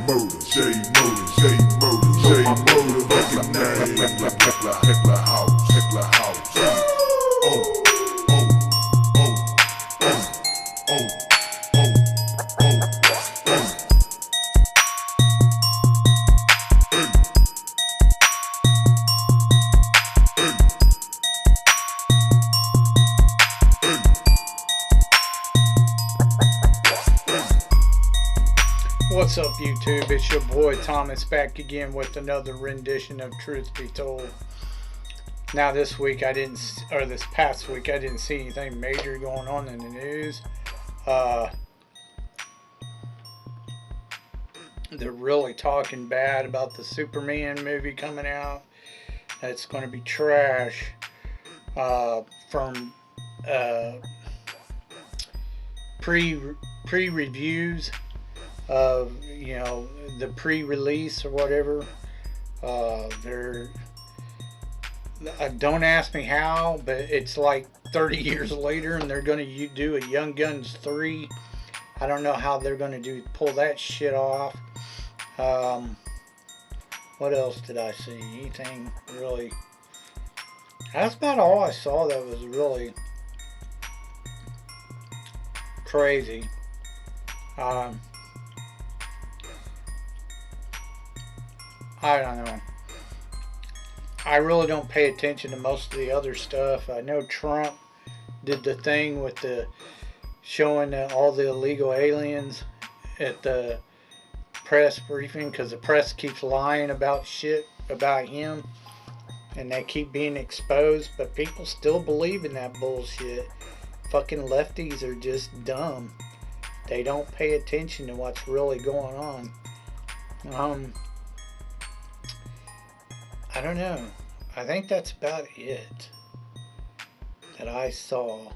motor, J motor, J motor, J motor, recognize Heckler house, Heckler house. Oh, oh, oh, oh, oh, oh, oh, oh. What's up, YouTube? It's your boy Thomas back again with another rendition of Truth Be Told. Now this past week I didn't see anything major going on in the news. They're really talking bad about the Superman movie coming out. It's going to be trash from pre-reviews of, you know, the pre-release or whatever. Don't ask me how, but it's like 30 years later and they're going to do a Young Guns 3. I don't know how they're going to pull that shit off. What else did I see? Anything really? That's about all I saw that was really crazy. I don't know. I really don't pay attention to most of the other stuff. I know Trump did the thing with the showing all the illegal aliens at the press briefing, because the press keeps lying about shit about him and they keep being exposed, but people still believe in that bullshit. Fucking lefties are just dumb. They don't pay attention to what's really going on. I don't know. I think that's about it that I saw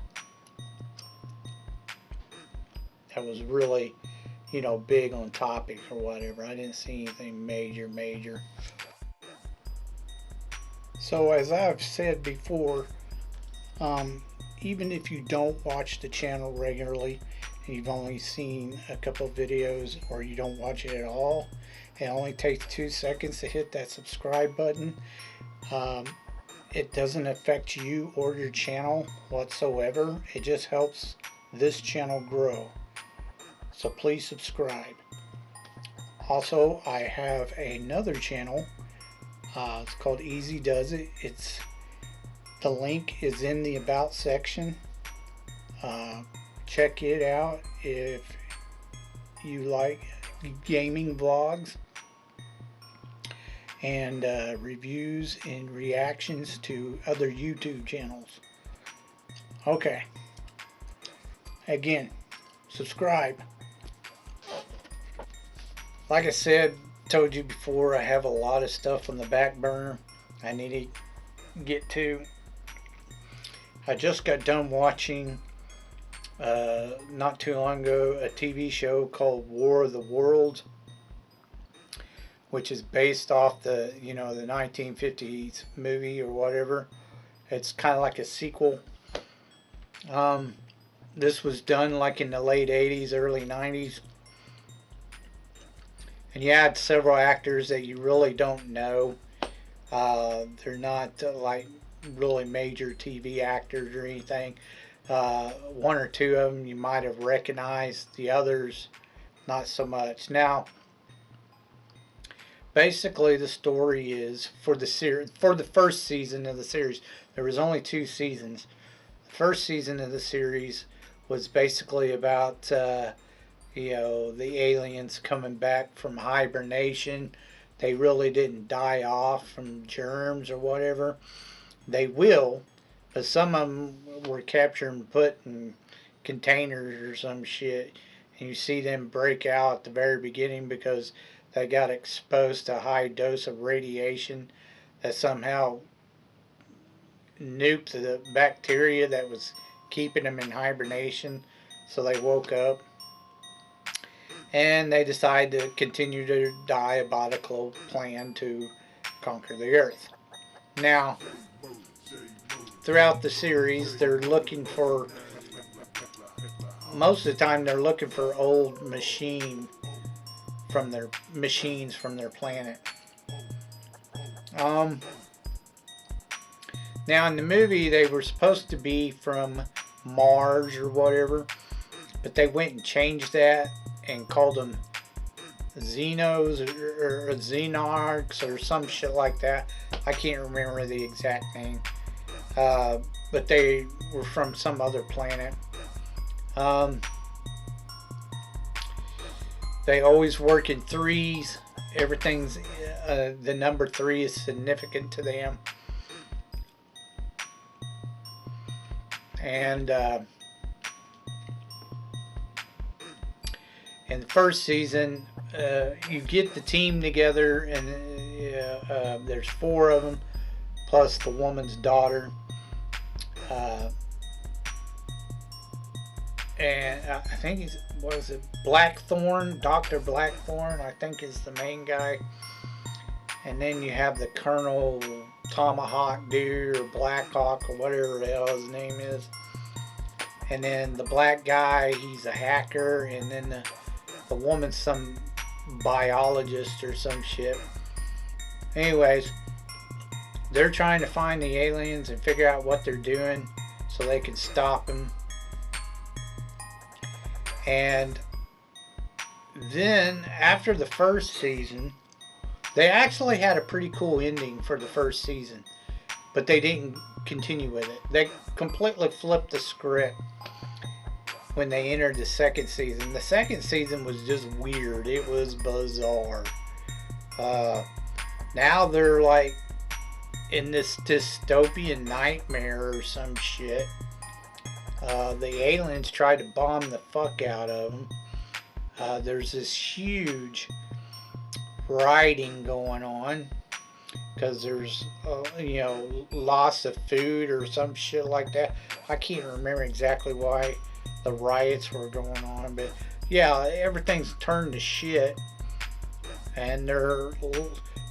that was really, you know, big on topic or whatever. I didn't see anything major. So as I've said before, even if you don't watch the channel regularly and you've only seen a couple of videos or you don't watch it at all, it only takes 2 seconds to hit that subscribe button. It doesn't affect you or your channel whatsoever. It just helps this channel grow. So please subscribe. Also, I have another channel. It's called Easy Does It. The link is in the About section. Check it out if you like gaming vlogs and reviews and reactions to other YouTube channels. Okay. Again, subscribe. Like I told you before, I have a lot of stuff on the back burner I need to get to. I just got done watching not too long ago a TV show called War of the Worlds, which is based off the 1950s movie or whatever. It's kind of like a sequel. This was done like in the late 80s, early 90s. And you had several actors that you really don't know. They're not like really major TV actors or anything. One or two of them you might have recognized. The others, not so much. Now, basically the story is for the first season of the series. There was only 2 seasons. The first season of the series was basically about the aliens coming back from hibernation. They really didn't die off from germs or whatever. They will, but some of them were captured and put in containers or some shit, and you see them break out at the very beginning because they got exposed to a high dose of radiation that somehow nuked the bacteria that was keeping them in hibernation. So they woke up and they decided to continue their diabolical plan to conquer the earth. Now, throughout the series, they're looking for, most of the time they're looking for old machine from their machines from their planet. Now in the movie they were supposed to be from Mars or whatever, but they went and changed that and called them Xenos or Xenarchs or some shit like that. I can't remember the exact name. But they were from some other planet. They always work in threes. Everything's the number 3 is significant to them. And in the first season, you get the team together, and there's 4 of them, plus the woman's daughter. And I think he's, what is it, Blackthorn, Dr. Blackthorn, I think is the main guy. And then you have the Colonel Tomahawk dude, or Blackhawk, or whatever the hell his name is. And then the black guy, he's a hacker, and then the woman's some biologist or some shit. Anyways, they're trying to find the aliens and figure out what they're doing so they can stop them. And then after the first season, they actually had a pretty cool ending for the first season, but they didn't continue with it. They completely flipped the script when they entered the second season. The second season was just weird. It was bizarre. Now they're like in this dystopian nightmare or some shit. The aliens tried to bomb the fuck out of them. There's this huge rioting going on because there's loss of food or some shit like that. I can't remember exactly why the riots were going on, but yeah, everything's turned to shit. And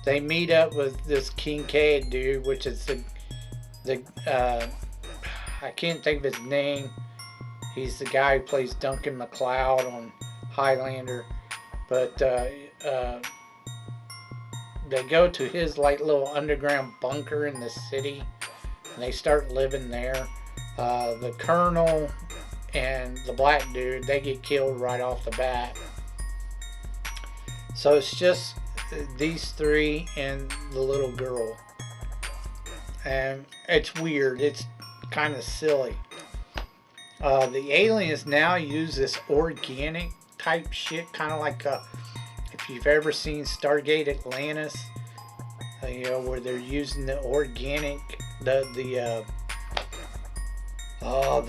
they meet up with this Kincaid dude, which is the I can't think of his name. He's the guy who plays Duncan MacLeod on Highlander. But they go to his like little underground bunker in the city, and they start living there. The Colonel and the black dude, they get killed right off the bat. So it's just these 3 and the little girl. And it's weird. It's kind of silly. The aliens now use this organic type shit, kind of like if you've ever seen Stargate Atlantis, where they're using the organic, the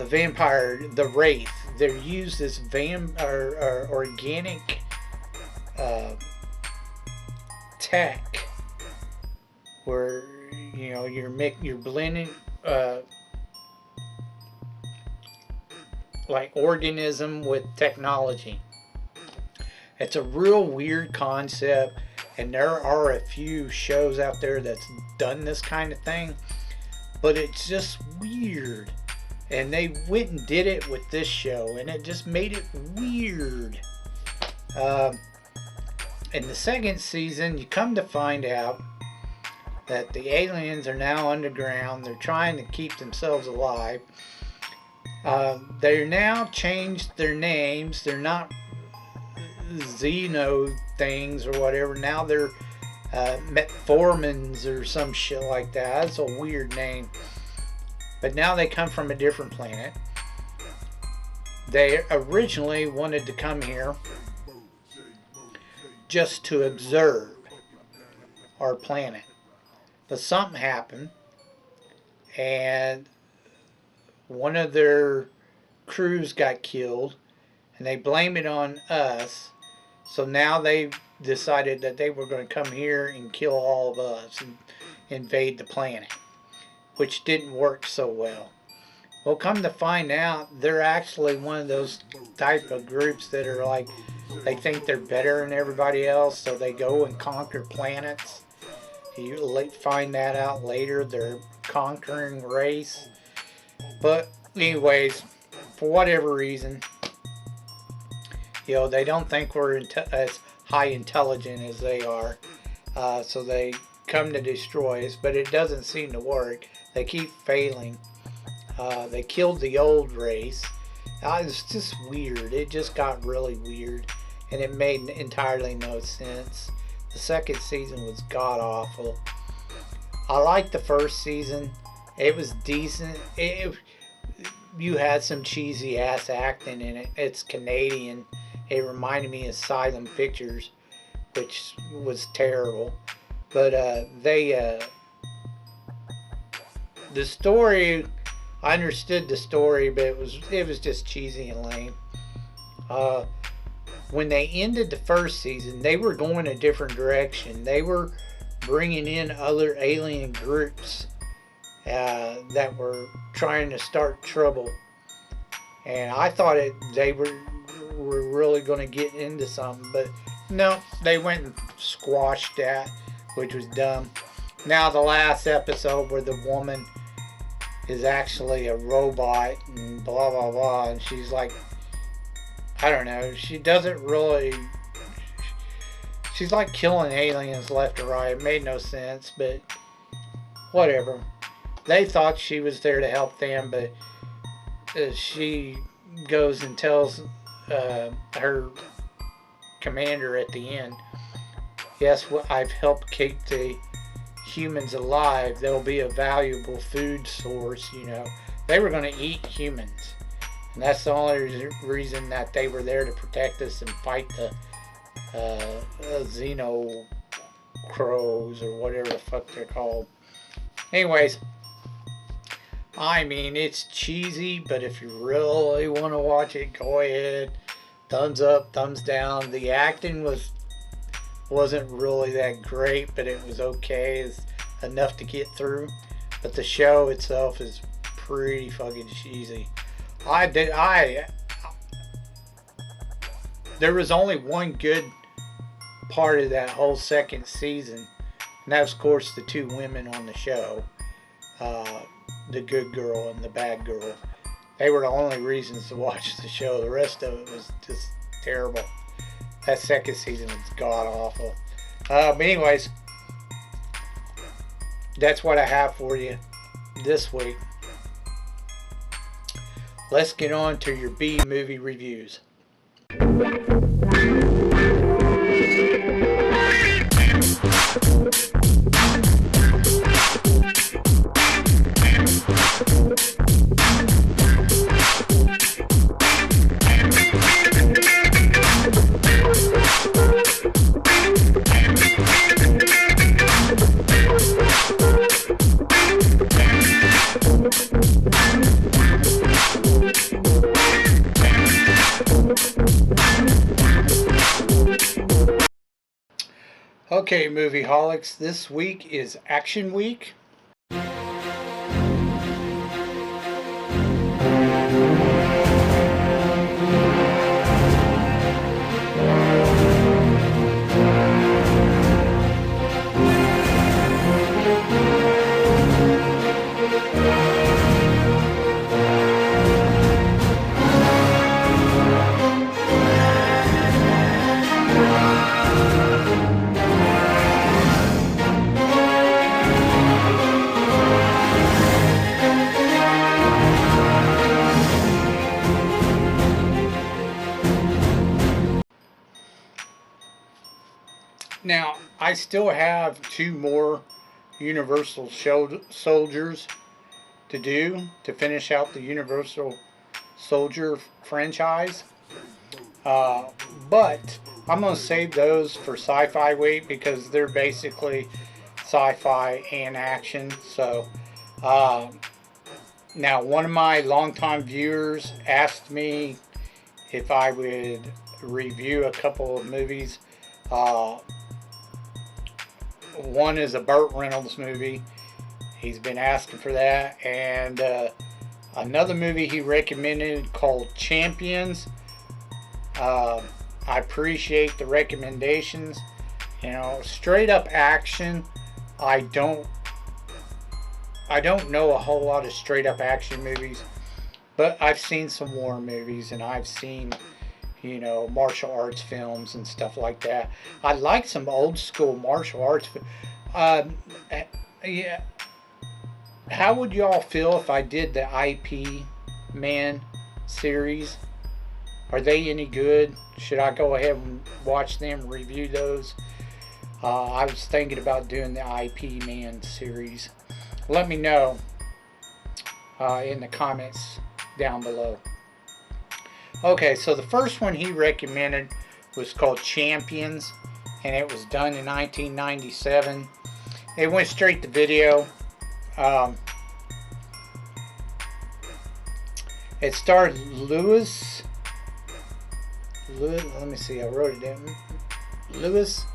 vampire, the wraith. They use this organic tech, where you're blending like organism with technology. It's a real weird concept, and there are a few shows out there that's done this kind of thing, but it's just weird. And they went and did it with this show, and it just made it weird. In the second season, you come to find out that the aliens are now underground. They're trying to keep themselves alive. They're now changed their names. They're not Xeno things or whatever. Now they're Metformins or some shit like that. That's a weird name. But now they come from a different planet. They originally wanted to come here just to observe our planet. But something happened, and one of their crews got killed, and they blame it on us. So now they decided that they were going to come here and kill all of us and invade the planet, which didn't work so well. Well, come to find out, they're actually one of those type of groups that are like, they think they're better than everybody else, so they go and conquer planets. You find that out later. They're conquering race. But anyways, for whatever reason, they don't think we're as high intelligent as they are. So they come to destroy us, but it doesn't seem to work. They keep failing. They killed the old race. It's just weird. It just got really weird, and it made entirely no sense. The second season was god awful. I liked the first season. It was decent. You had some cheesy ass acting in it. It's Canadian. It reminded me of Silent Pictures, which was terrible. But the story, I understood the story, but it was just cheesy and lame. When they ended the first season, they were going a different direction. They were bringing in other alien groups that were trying to start trouble, and I thought they were really going to get into something, but no, they went and squashed that, which was dumb. Now the last episode where the woman is actually a robot and blah blah blah, and she's like, I don't know, she doesn't really, she's like killing aliens left or right. It made no sense, but whatever. They thought she was there to help them, but she goes and tells her commander at the end, yes, I've helped keep the humans alive. They'll be a valuable food source, you know. They were going to eat humans, and that's the only reason that they were there, to protect us and fight the Xeno crows or whatever the fuck they're called. Anyways, I mean, it's cheesy, but if you really want to watch it, go ahead. Thumbs up, thumbs down. The acting wasn't really that great, but it was okay. It's enough to get through. But the show itself is pretty fucking cheesy. There was only one good part of that whole second season, and that was, of course, the two women on the show. The good girl and the bad girl. They were the only reasons to watch the show. The rest of it was just terrible. That second season was god awful. But anyways, that's what I have for you this week. Let's get on to your B movie reviews. Okay, movie holics, this week is Action Week. Now, I still have 2 more Universal Soldiers to do to finish out the Universal Soldier franchise. But I'm going to save those for Sci-Fi Week because they're basically sci-fi and action. So, now one of my longtime viewers asked me if I would review a couple of movies. One is a Burt Reynolds movie. He's been asking for that. And another movie he recommended called Champions. I appreciate the recommendations. You know, straight up action. I don't know a whole lot of straight up action movies, but I've seen some war movies, and I've seen, you know, martial arts films and stuff like that. I like some old school martial arts. Um, yeah. How would y'all feel if I did the IP Man series? Are they any good? Should I go ahead and watch them, review those? I was thinking about doing the IP Man series. Let me know in the comments down below. Okay, so the first one he recommended was called Champions, and it was done in 1997. It went straight to video. It starred Lewis. Let me see, I wrote it down. Louis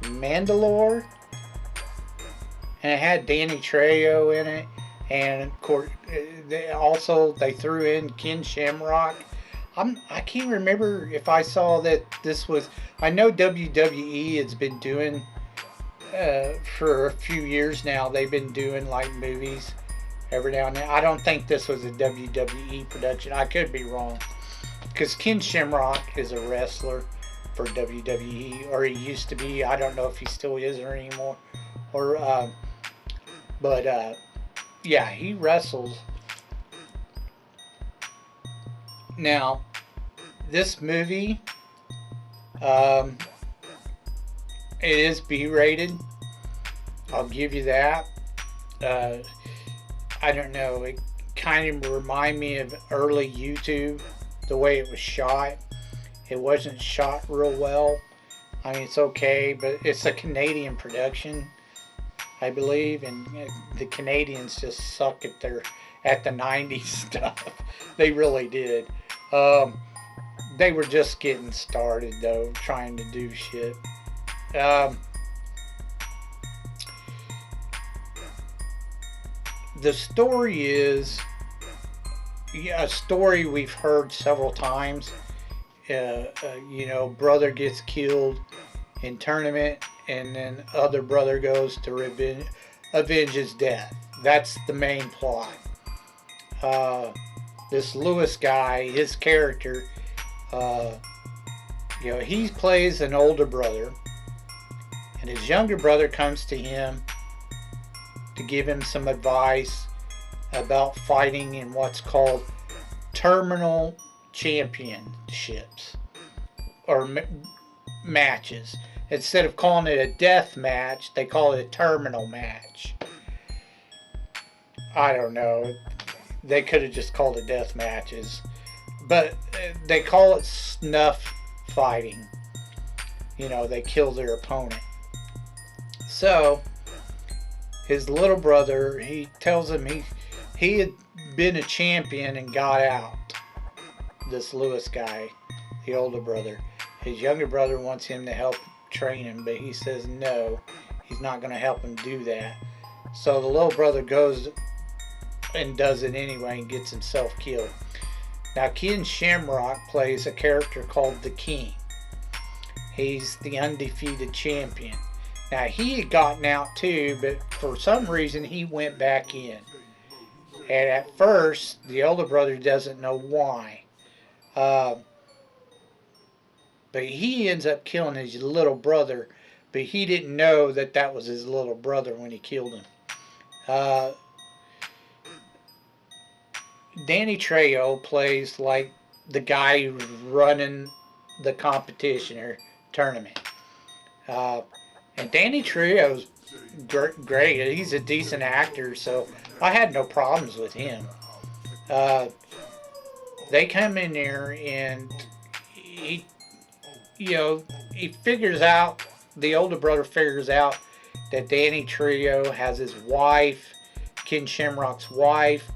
Mandalore, and it had Danny Trejo in it, and of course, they threw in Ken Shamrock. I can't remember if I saw that this was. I know WWE has been doing for a few years now. They've been doing like movies every now and then. I don't think this was a WWE production. I could be wrong, because Ken Shamrock is a wrestler for WWE, or he used to be. I don't know if he still is or anymore. But yeah, he wrestles. Now, this movie, it is B-rated. I'll give you that. I don't know. It kind of remind me of early YouTube, the way it was shot. It wasn't shot real well. I mean, it's okay, but it's a Canadian production, I believe, and the Canadians just suck at the 90s stuff. They really did. They were just getting started, though, trying to do shit. The story is a story we've heard several times. You know, brother gets killed in tournament, and then other brother goes to avenge his death. That's the main plot. This Lewis guy, his character, you know, he plays an older brother, and his younger brother comes to him to give him some advice about fighting in what's called terminal championships, or matches. Instead of calling it a death match, they call it a terminal match. I don't know. They could have just called it death matches, but they call it snuff fighting. You know, they kill their opponent. So his little brother, he tells him he had been a champion and got out. This Lewis guy, the older brother. His younger brother wants him to help train him, but he says no, he's not going to help him do that. So the little brother goes and does it anyway and gets himself killed. Now, Ken Shamrock plays a character called the King. He's the undefeated champion. Now, he had gotten out too, but for some reason he went back in. And at first, the older brother doesn't know why. But he ends up killing his little brother, but he didn't know that that was his little brother when he killed him. Danny Trejo plays like the guy who's running the competition or tournament. And Danny Trejo's great. He's a decent actor, so I had no problems with him. They come in there and he figures out, the older brother figures out that Danny Trejo has his wife, Ken Shamrock's wife,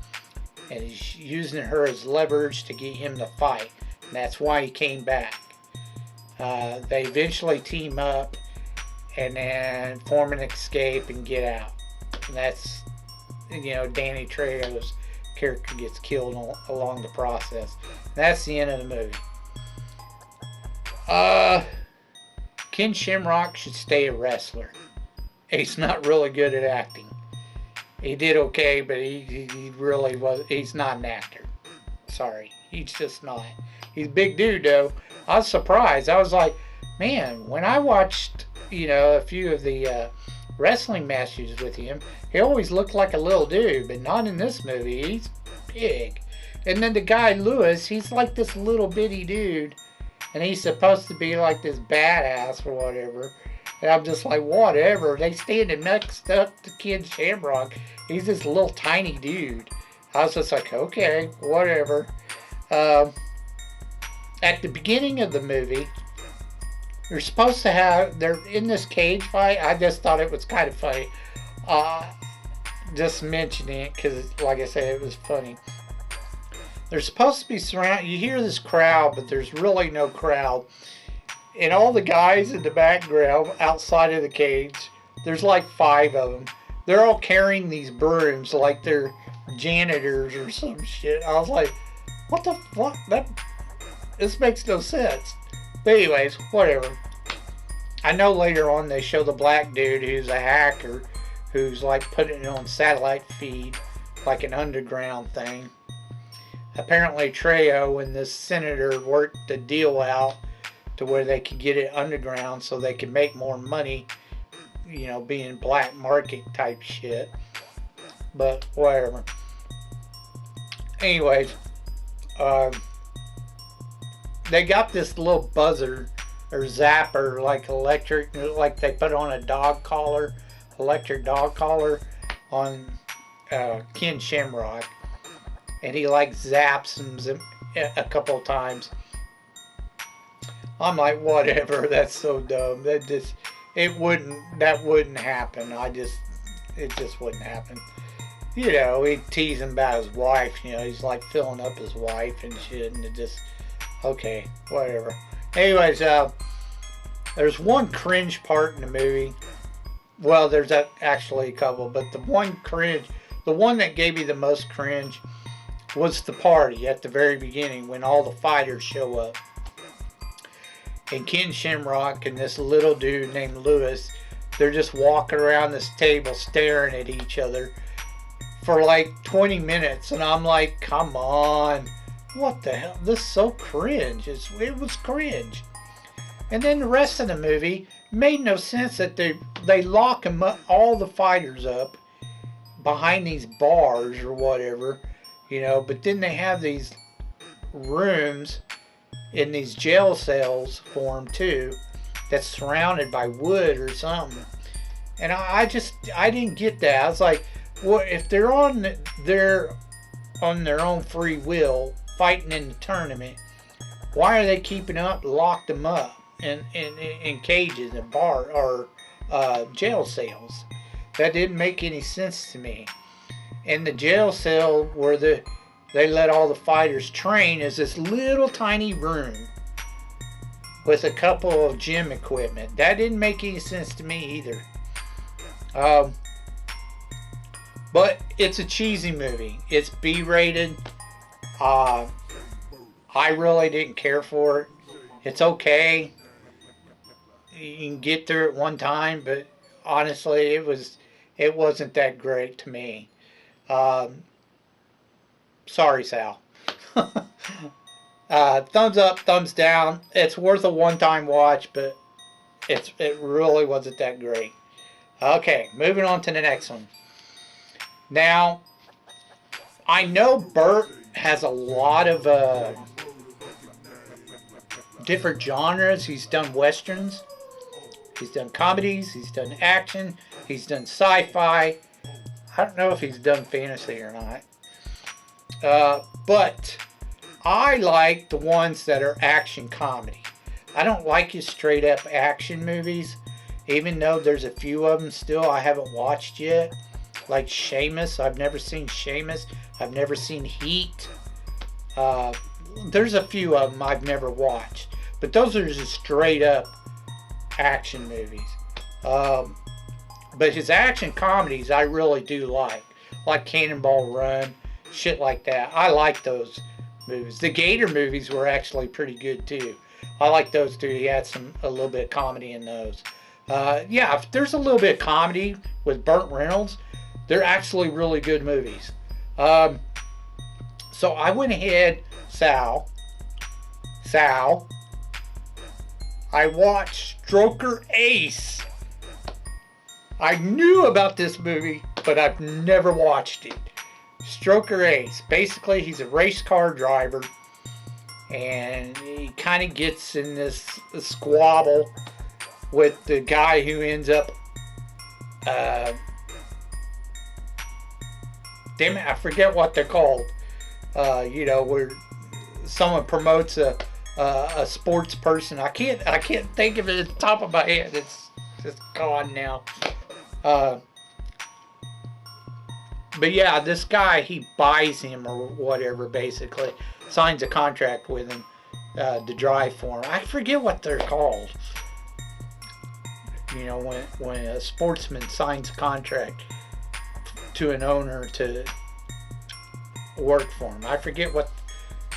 and he's using her as leverage to get him to fight. And that's why he came back. They eventually team up and then form an escape and get out. And that's, Danny Trejo's character gets killed along the process. And that's the end of the movie. Ken Shamrock should stay a wrestler. He's not really good at acting. He did okay, but he really was. He's not an actor. Sorry, he's just not. He's a big dude though. I was surprised. I was like, man, when I watched, a few of the wrestling matches with him, he always looked like a little dude, but not in this movie. He's big. And then the guy Lewis, he's like this little bitty dude, and he's supposed to be like this badass or whatever. And I'm just like, whatever. They standing next up to Ken Shamrock. He's this little tiny dude. I was just like, okay, whatever. At the beginning of the movie, they're in this cage fight. I just thought it was kind of funny. Just mentioning it because, like I said, it was funny. They're supposed to be surrounded. You hear this crowd, but there's really no crowd. And all the guys in the background outside of the cage, there's like 5 of them. They're all carrying these brooms like they're janitors or some shit. I was like, what the fuck? This makes no sense. But anyways, whatever. I know later on they show the black dude who's a hacker who's like putting it on satellite feed like an underground thing. Apparently Trejo and this senator worked the deal out to where they could get it underground so they could make more money, being black market type shit. But whatever. Anyways, they got this little buzzer or zapper, like electric, like they put on a dog collar, electric dog collar on Ken Shamrock. And he like zaps him a couple of times. I'm like, whatever, that's so dumb. That wouldn't happen. It just wouldn't happen. He'd tease him about his wife, he's like filling up his wife and shit, and it just, okay, whatever. Anyways, there's one cringe part in the movie. Well, there's actually a couple, but the one that gave me the most cringe was the party at the very beginning when all the fighters show up. And Ken Shamrock and this little dude named Lewis, they're just walking around this table staring at each other for like 20 minutes. And I'm like, come on. What the hell? This is so cringe. It was cringe. And then the rest of the movie made no sense that they lock them up, all the fighters up behind these bars or whatever. But then they have these rooms in these jail cells for them too, that's surrounded by wood or something. And I didn't get that. I was like, well, if they're on their own free will fighting in the tournament, why are they keeping locked them up in cages and bar or jail cells? That didn't make any sense to me. And the jail cell where they let all the fighters train is this little tiny room with a couple of gym equipment. That didn't make any sense to me either. But it's a cheesy movie. It's B-rated. I really didn't care for it. It's okay. You can get through it one time, but honestly, it wasn't that great to me. Sorry, Sal. Thumbs up, thumbs down. It's worth a one-time watch, but it really wasn't that great. Okay, moving on to the next one. Now, I know Bert has a lot of different genres. He's done westerns. He's done comedies. He's done action. He's done sci-fi. I don't know if he's done fantasy or not. But I like the ones that are action comedy. I don't like his straight up action movies, even though there's a few of them still I haven't watched yet. Like Seamus. I've never seen Seamus. I've never seen Heat. There's a few of them I've never watched. But those are just straight up action movies. But his action comedies I really do like Cannonball Run, shit like that. I like those movies. The Gator movies were actually pretty good too. I like those too. He had a little bit of comedy in those. Yeah, if there's a little bit of comedy with Burt Reynolds, they're actually really good movies. So I went ahead, Sal, Sal, I watched Stroker Ace. I knew about this movie, but I've never watched it. Stroker Ace. Basically, he's a race car driver, and he kind of gets in this squabble with the guy who ends up. Damn it, I forget what they're called. Where someone promotes a sports person. I can't think of it at the top of my head. It's just gone now. But yeah, this guy, he buys him or whatever, basically. Signs a contract with him to drive for him. I forget what they're called. You know, when a sportsman signs a contract to an owner to work for him. I forget what.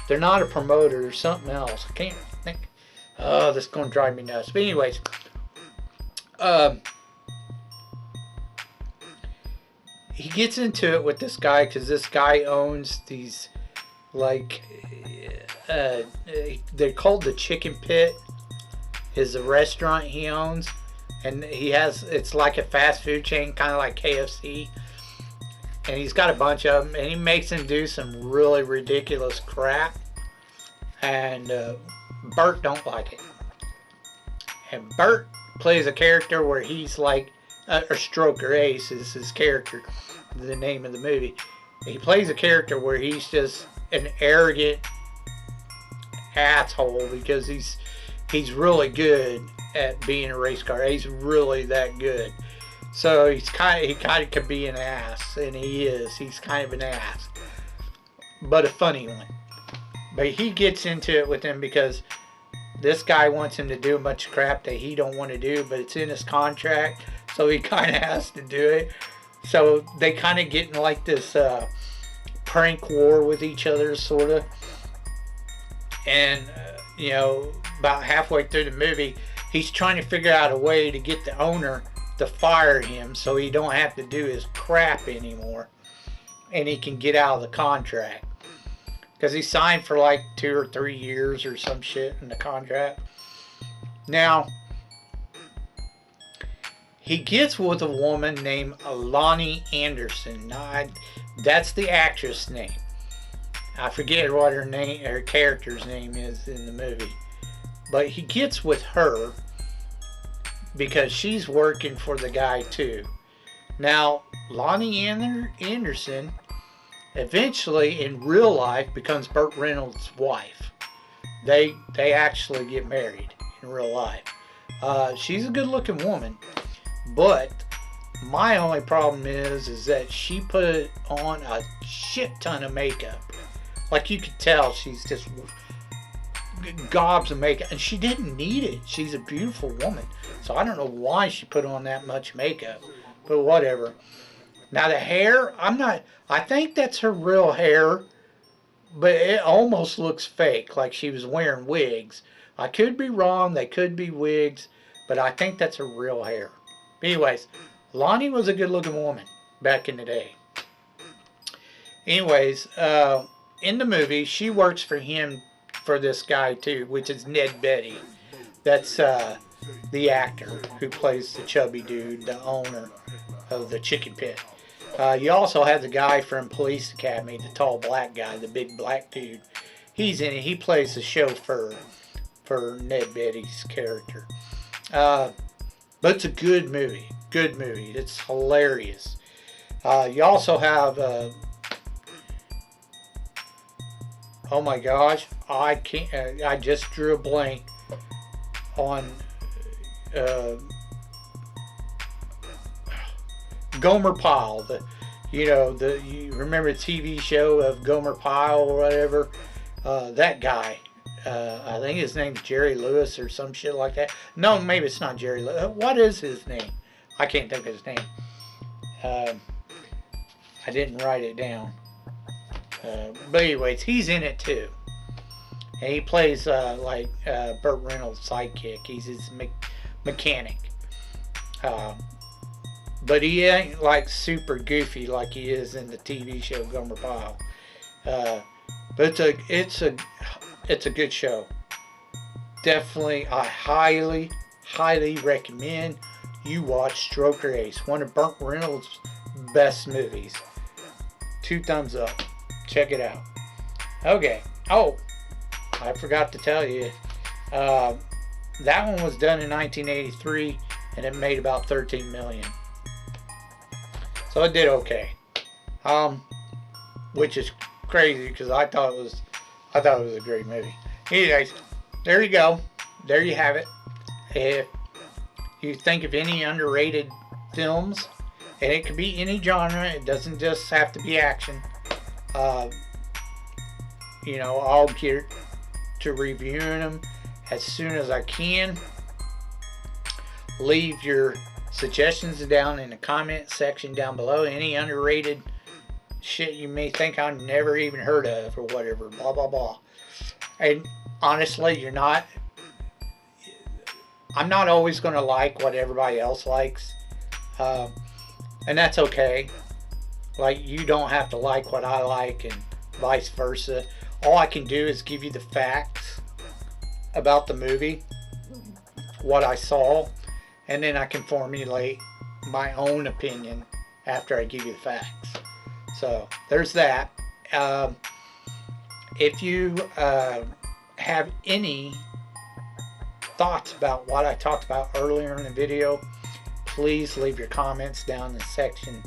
They're not a promoter or something else. I can't think. Oh, this is going to drive me nuts. But anyways. He gets into it with this guy because this guy owns these, like, they're called the Chicken Pit, is the restaurant he owns, and it's like a fast food chain, kind of like KFC, and he's got a bunch of them, and he makes them do some really ridiculous crap, and Bert don't like it, and Bert plays a character where he's like, or Stroker Ace is his character, the name of the movie. He plays a character where he's just an arrogant asshole because he's really good at being a race car. He's really that good. So he kind of can be an ass, and he is. He's kind of an ass, but a funny one. But he gets into it with him because this guy wants him to do a bunch of crap that he don't want to do, but it's in his contract, so he kind of has to do it. So they kind of get in like this prank war with each other, sort of. And, about halfway through the movie, he's trying to figure out a way to get the owner to fire him so he don't have to do his crap anymore. And he can get out of the contract. Because he signed for like 2 or 3 years or some shit in the contract. Now, he gets with a woman named Lonnie Anderson. Now, that's the actress name. I forget what her character's name is in the movie. But he gets with her because she's working for the guy too. Now, Lonnie Anderson eventually in real life becomes Burt Reynolds' wife. They actually get married in real life. She's a good looking woman, but my only problem is that she put on a shit ton of makeup. Like you could tell she's just gobs of makeup, and she didn't need it. She's a beautiful woman, so I don't know why she put on that much makeup, but whatever. Now the hair, I think that's her real hair, but it almost looks fake, like she was wearing wigs. I could be wrong, they could be wigs, but I think that's her real hair. Anyways, Lonnie was a good looking woman back in the day. Anyways, in the movie, she works for him, for this guy too, which is Ned Beatty. That's the actor who plays the chubby dude, the owner of the Chicken Pit. You also have the guy from Police Academy, the tall black guy, the big black dude. He's in it. He plays the chauffeur for Ned Beatty's character. But it's a good movie. Good movie. It's hilarious. You also have... oh my gosh, I can't. I just drew a blank on Gomer Pyle. You remember the TV show of Gomer Pyle or whatever? That guy. I think his name's Jerry Lewis or some shit like that. No, maybe it's not Jerry Lewis. What is his name? I can't think of his name. I didn't write it down. But anyways, he's in it too. And he plays like Burt Reynolds' sidekick. He's his mechanic. But he ain't like super goofy like he is in the TV show Gomer Pyle. But it's a good show. definitely, I highly, highly recommend you watch Stroker Ace, one of Burt Reynolds' best movies. 2 thumbs up. Check it out. Okay. Oh, I forgot to tell you. That one was done in 1983, and it made about 13 million. So it did okay. Which is crazy because I thought it was a great movie. Anyways, there you go. There you have it. If you think of any underrated films, and it could be any genre, it doesn't just have to be action. I'll get to reviewing them as soon as I can. Leave your suggestions down in the comment section down below. Any underrated shit you may think I've never even heard of or whatever, blah blah blah. And honestly, I'm not always going to like what everybody else likes, and that's okay. Like, you don't have to like what I like, and vice versa. All I can do is give you the facts about the movie, what I saw, and then I can formulate my own opinion after I give you the facts. So there's that. If you have any thoughts about what I talked about earlier in the video, please leave your comments down in the section,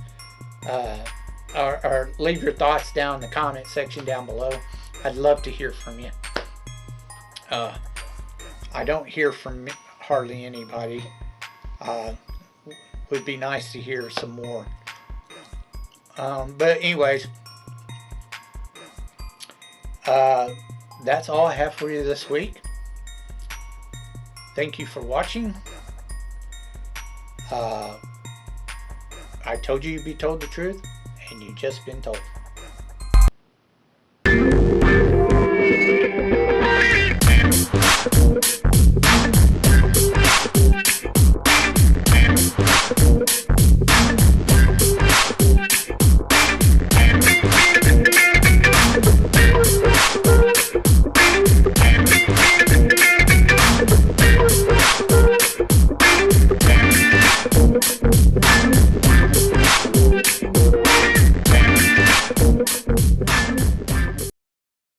or leave your thoughts down in the comment section down below. I'd love to hear from you. I don't hear from hardly anybody. Would be nice to hear some more. But anyways, that's all I have for you this week. Thank you for watching. I told you you'd be told the truth, and you've just been told.